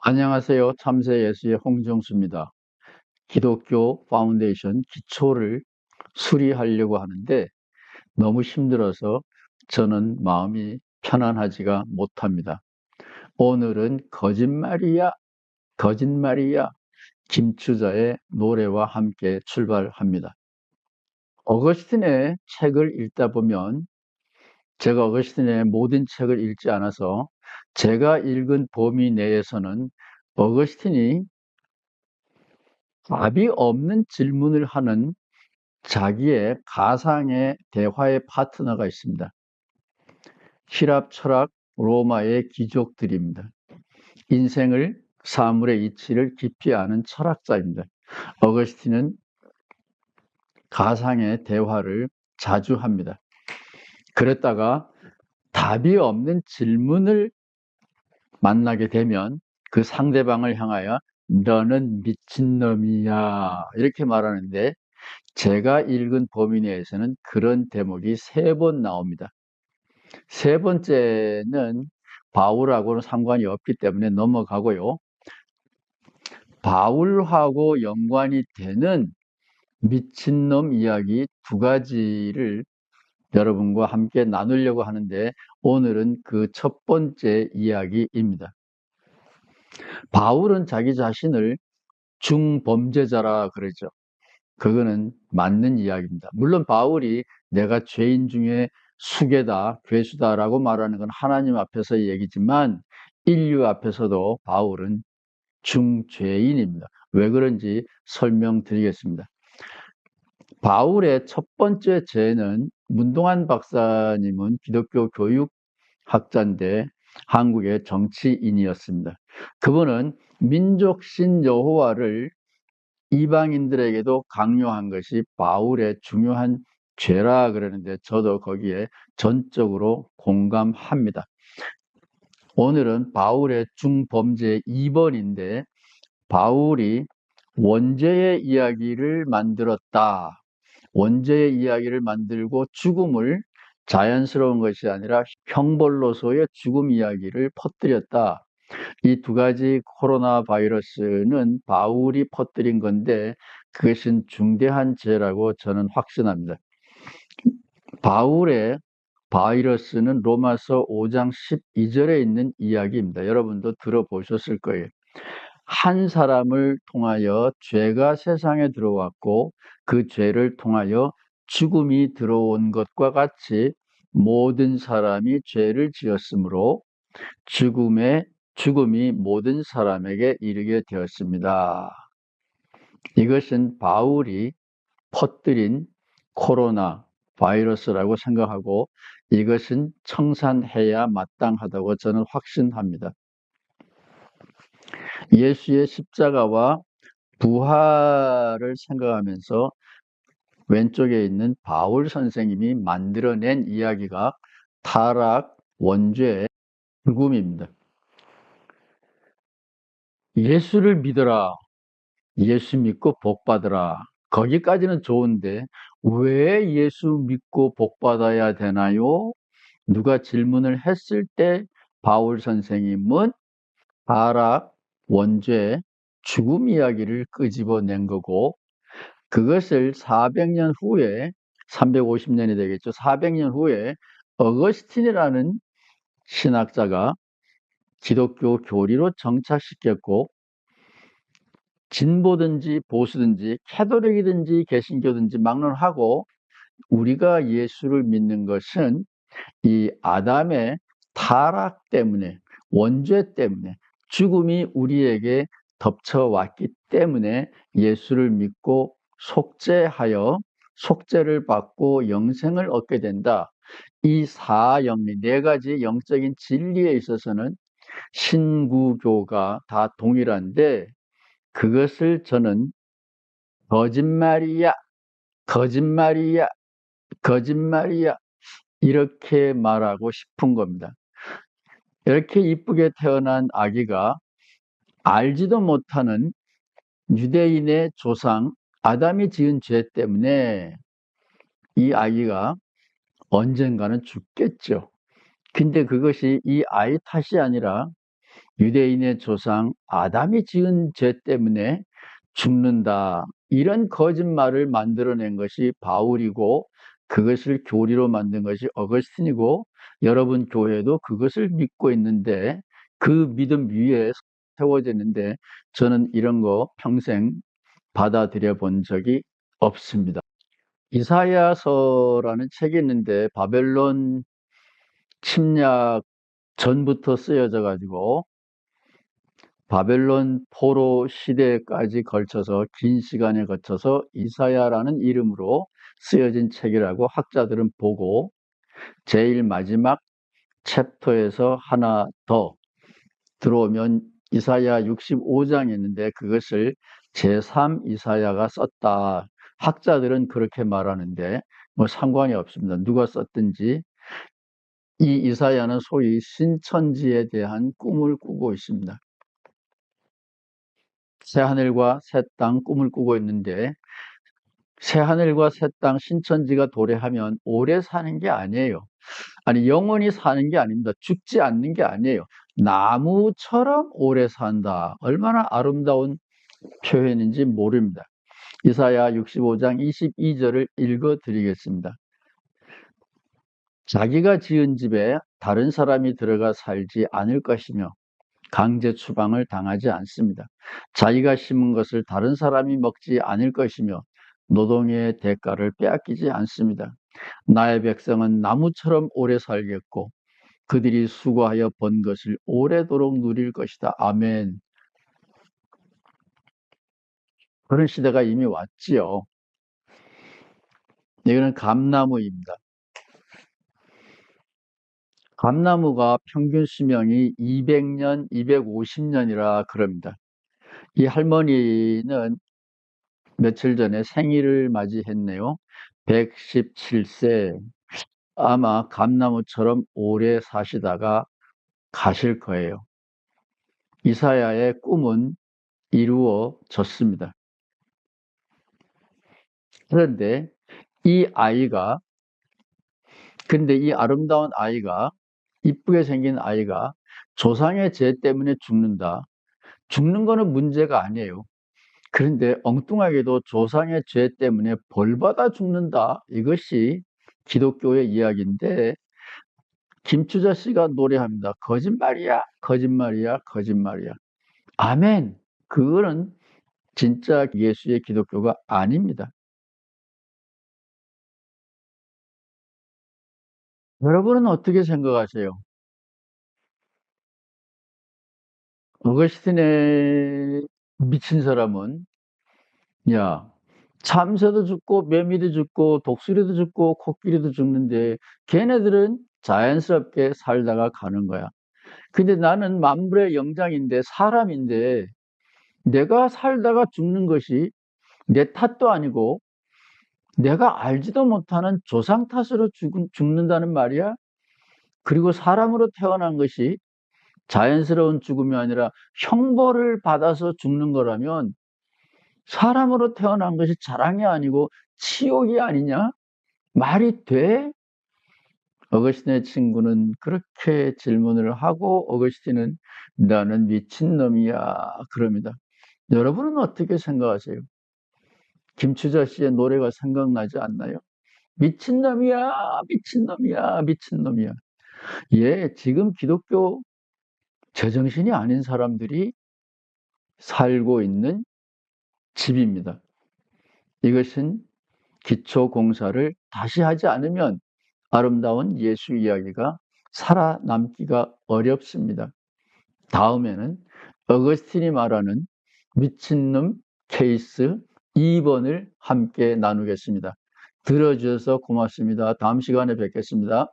안녕하세요. 참새 예수의 홍정수입니다. 기독교 파운데이션 기초를 수리하려고 하는데 너무 힘들어서 저는 마음이 편안하지가 못합니다. 오늘은 거짓말이야, 거짓말이야 김추자의 노래와 함께 출발합니다. 어거스틴의 책을 읽다 보면 제가 어거스틴의 모든 책을 읽지 않아서 제가 읽은 범위 내에서는 어거스틴이 답이 없는 질문을 하는 자기의 가상의 대화의 파트너가 있습니다.希腊 철학, 로마의 귀족들입니다. 인생을, 사물의 이치를 깊이 아는 철학자입니다. 어거스틴은 가상의 대화를 자주 합니다. 그랬다가 답이 없는 질문을 만나게 되면 그 상대방을 향하여 너는 미친놈이야 이렇게 말하는데, 제가 읽은 범위 내에서는 그런 대목이 3번 나옵니다. 세 번째는 바울하고는 상관이 없기 때문에 넘어가고요. 바울하고 연관이 되는 미친놈 이야기 2가지를 여러분과 함께 나누려고 하는데, 오늘은 그 첫 번째 이야기입니다. 바울은 자기 자신을 중범죄자라 그러죠. 그거는 맞는 이야기입니다. 물론 바울이 내가 죄인 중에 수괴다, 괴수다라고 말하는 건 하나님 앞에서의 얘기지만 인류 앞에서도 바울은 중죄인입니다. 왜 그런지 설명드리겠습니다. 바울의 첫 번째 죄는, 문동환 박사님은 기독교 교육학자인데 한국의 정치인이었습니다. 그분은 민족신 여호와를 이방인들에게도 강요한 것이 바울의 중요한 죄라 그러는데, 저도 거기에 전적으로 공감합니다. 오늘은 바울의 중범죄 2번인데, 바울이 원죄의 이야기를 만들었다. 원죄의 이야기를 만들고 죽음을 자연스러운 것이 아니라 형벌로서의 죽음 이야기를 퍼뜨렸다. 이 2가지 코로나 바이러스는 바울이 퍼뜨린 건데 그것은 중대한 죄라고 저는 확신합니다. 바울의 바이러스는 로마서 5장 12절에 있는 이야기입니다. 여러분도 들어보셨을 거예요. 한 사람을 통하여 죄가 세상에 들어왔고 그 죄를 통하여 죽음이 들어온 것과 같이 모든 사람이 죄를 지었으므로 죽음이 모든 사람에게 이르게 되었습니다. 이것은 바울이 퍼뜨린 코로나 바이러스라고 생각하고 이것은 청산해야 마땅하다고 저는 확신합니다. 예수의 십자가와 부활을 생각하면서 왼쪽에 있는 바울 선생님이 만들어낸 이야기가 타락, 원죄, 죽음입니다. 예수를 믿어라, 예수 믿고 복 받으라, 거기까지는 좋은데 왜 예수 믿고 복 받아야 되나요? 누가 질문을 했을 때 바울 선생님은 타락, 원죄, 죽음 이야기를 끄집어낸 거고, 그것을 400년 후에, 350년이 되겠죠. 400년 후에 어거스틴이라는 신학자가 기독교 교리로 정착시켰고, 진보든지 보수든지 캐톨릭이든지 개신교든지 막론하고 우리가 예수를 믿는 것은 이 아담의 타락 때문에, 원죄 때문에, 죽음이 우리에게 덮쳐왔기 때문에 예수를 믿고 속죄하여 속죄를 받고 영생을 얻게 된다. 이 4영리, 4가지 영적인 진리에 있어서는 신구교가 다 동일한데, 그것을 저는 거짓말이야, 거짓말이야, 거짓말이야 이렇게 말하고 싶은 겁니다. 이렇게 이쁘게 태어난 아기가 알지도 못하는 유대인의 조상 아담이 지은 죄 때문에 이 아기가 언젠가는 죽겠죠. 근데 그것이 이 아이 탓이 아니라 유대인의 조상 아담이 지은 죄 때문에 죽는다. 이런 거짓말을 만들어낸 것이 바울이고 그것을 교리로 만든 것이 어거스틴이고 여러분 교회도 그것을 믿고 있는데 그 믿음 위에 세워졌는데 저는 이런 거 평생 받아들여 본 적이 없습니다. 이사야서라는 책이 있는데 바벨론 침략 전부터 쓰여져 가지고 바벨론 포로 시대까지 걸쳐서 긴 시간에 거쳐서 이사야라는 이름으로 쓰여진 책이라고 학자들은 보고 제일 마지막 챕터에서 하나 더 들어오면 이사야 65장이 있는데 그것을 제3 이사야가 썼다. 학자들은 그렇게 말하는데 뭐 상관이 없습니다. 누가 썼든지 이 이사야는 소위 신천지에 대한 꿈을 꾸고 있습니다. 새하늘과 새 땅 꿈을 꾸고 있는데 새하늘과 새 땅 신천지가 도래하면 오래 사는 게 아니에요. 아니 영원히 사는 게 아닙니다. 죽지 않는 게 아니에요. 나무처럼 오래 산다. 얼마나 아름다운 표현인지 모릅니다. 이사야 65장 22절을 읽어드리겠습니다. 자기가 지은 집에 다른 사람이 들어가 살지 않을 것이며 강제 추방을 당하지 않습니다. 자기가 심은 것을 다른 사람이 먹지 않을 것이며 노동의 대가를 빼앗기지 않습니다. 나의 백성은 나무처럼 오래 살겠고 그들이 수고하여 번 것을 오래도록 누릴 것이다. 아멘. 그런 시대가 이미 왔지요. 이거는 감나무입니다. 감나무가 평균 수명이 200년, 250년이라 그럽니다. 이 할머니는 며칠 전에 생일을 맞이했네요. 117세. 아마 감나무처럼 오래 사시다가 가실 거예요. 이사야의 꿈은 이루어졌습니다. 그런데 이 아름다운 아이가, 이쁘게 생긴 아이가 조상의 죄 때문에 죽는다. 죽는 거는 문제가 아니에요. 그런데 엉뚱하게도 조상의 죄 때문에 벌받아 죽는다. 이것이 기독교의 이야기인데 김추자 씨가 노래합니다. 거짓말이야, 거짓말이야, 거짓말이야. 아멘. 그거는 진짜 예수의 기독교가 아닙니다. 여러분은 어떻게 생각하세요? 어거스틴의 미친 사람은 야, 참새도 죽고 매미도 죽고 독수리도 죽고 코끼리도 죽는데 걔네들은 자연스럽게 살다가 가는 거야. 근데 나는 만물의 영장인데 사람인데 내가 살다가 죽는 것이 내 탓도 아니고 내가 알지도 못하는 조상 탓으로 죽는다는 말이야. 그리고 사람으로 태어난 것이 자연스러운 죽음이 아니라 형벌을 받아서 죽는 거라면 사람으로 태어난 것이 자랑이 아니고 치욕이 아니냐? 말이 돼? 어거스틴의 친구는 그렇게 질문을 하고 어거스틴은 나는 미친놈이야 그럽니다. 여러분은 어떻게 생각하세요? 김추자 씨의 노래가 생각나지 않나요? 미친놈이야, 미친놈이야, 미친놈이야. 예, 지금 기독교 제정신이 아닌 사람들이 살고 있는 집입니다. 이것은 기초 공사를 다시 하지 않으면 아름다운 예수 이야기가 살아남기가 어렵습니다. 다음에는 어거스틴이 말하는 미친놈 케이스 2번을 함께 나누겠습니다. 들어주셔서 고맙습니다. 다음 시간에 뵙겠습니다.